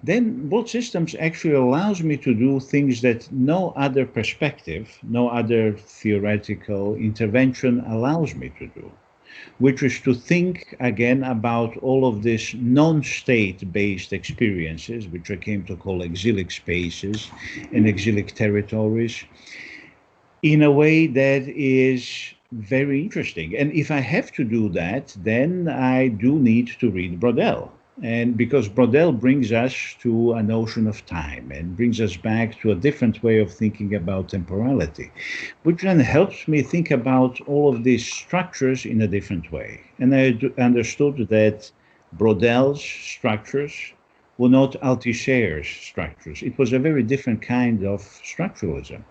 then both systems actually allows me to do things that no other perspective, no other theoretical intervention allows me to do, which is to think again about all of these non-state-based experiences, which I came to call exilic spaces and exilic territories, in a way that is very interesting. And if I have to do that, then I do need to read Braudel. And because Braudel brings us to a notion of time and brings us back to a different way of thinking about temporality, which then helps me think about all of these structures in a different way. And I understood that Braudel's structures were not Althusser's structures. It was a very different kind of structuralism.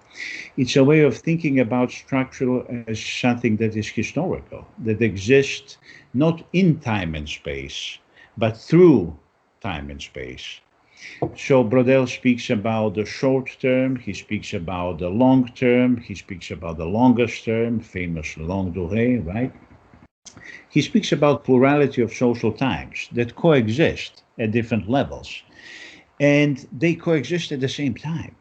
It's a way of thinking about structural as something that is historical, that exists not in time and space, but through time and space. So Braudel speaks about the short term, he speaks about the long term, he speaks about the longest term, famous longue durée, right? He speaks about plurality of social times that coexist at different levels, and they coexist at the same time.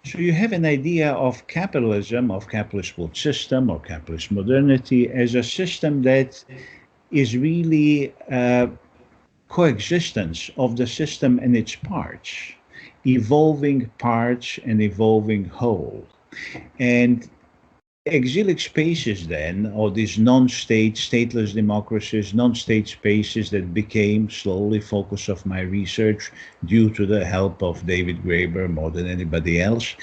So you have an idea of capitalism, of capitalist world system, or capitalist modernity as a system that is really coexistence of the system and its parts, evolving parts and evolving whole. And exilic spaces then, or these non-state, stateless democracies, non-state spaces that became slowly focus of my research due to the help of David Graeber more than anybody else,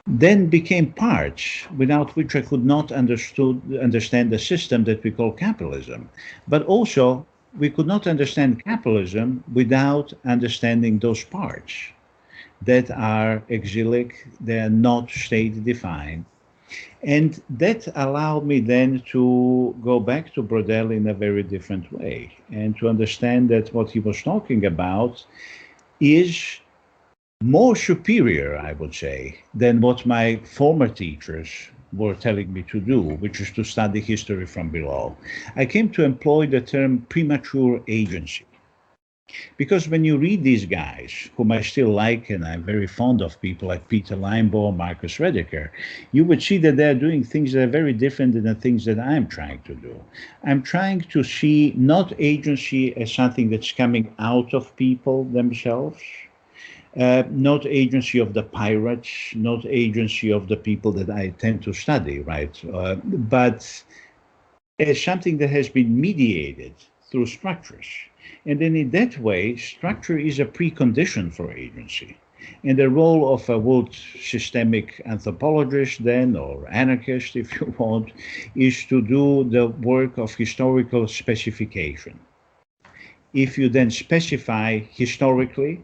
then became parts without which I could not understand the system that we call capitalism. But also, we could not understand capitalism without understanding those parts that are exilic, they are not state-defined. And that allowed me then to go back to Braudel in a very different way and to understand that what he was talking about is more superior, I would say, than what my former teachers were telling me to do, which is to study history from below. I came to employ the term premature agency. Because when you read these guys, whom I still like, and I'm very fond of people like Peter Limbaugh, Marcus Rediker, you would see that they're doing things that are very different than the things that I'm trying to do. I'm trying to see not agency as something that's coming out of people themselves, not agency of the pirates, not agency of the people that I tend to study, right? But as something that has been mediated through structures. And then in that way, structure is a precondition for agency. And the role of a world systemic anthropologist then, or anarchist if you want, is to do the work of historical specification. If you then specify historically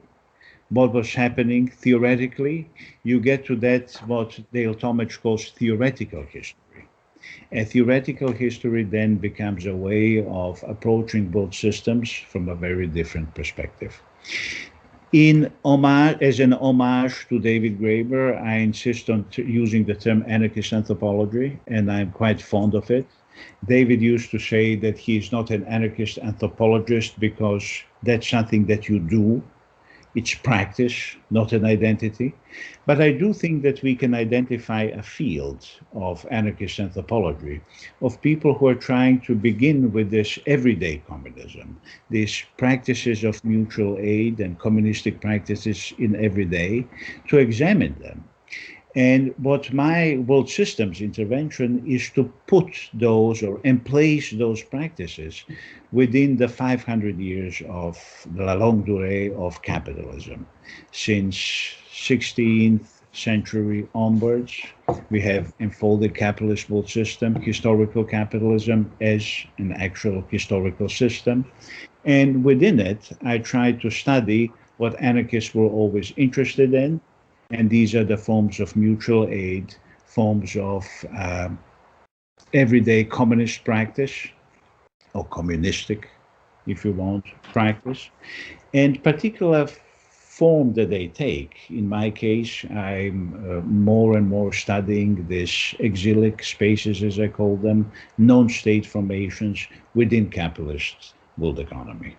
what was happening theoretically, you get to that what Dale Talmage calls theoretical history. A theoretical history then becomes a way of approaching both systems from a very different perspective. As an homage to David Graeber, I insist on using the term anarchist anthropology, and I'm quite fond of it. David used to say that he is not an anarchist anthropologist because that's something that you do. It's practice, not an identity. But I do think that we can identify a field of anarchist anthropology, of people who are trying to begin with this everyday communism, these practices of mutual aid and communistic practices in everyday, to examine them. And what my world systems intervention is to put those or emplace those practices within the 500 years of the longue durée of capitalism. Since 16th century onwards, we have enfolded capitalist world system, historical capitalism as an actual historical system. And within it, I tried to study what anarchists were always interested in. And these are the forms of mutual aid, forms of everyday communist practice, or communistic, if you want, practice. And particular form that they take, in my case, I'm more and more studying these exilic spaces, as I call them, non-state formations within capitalist world economy.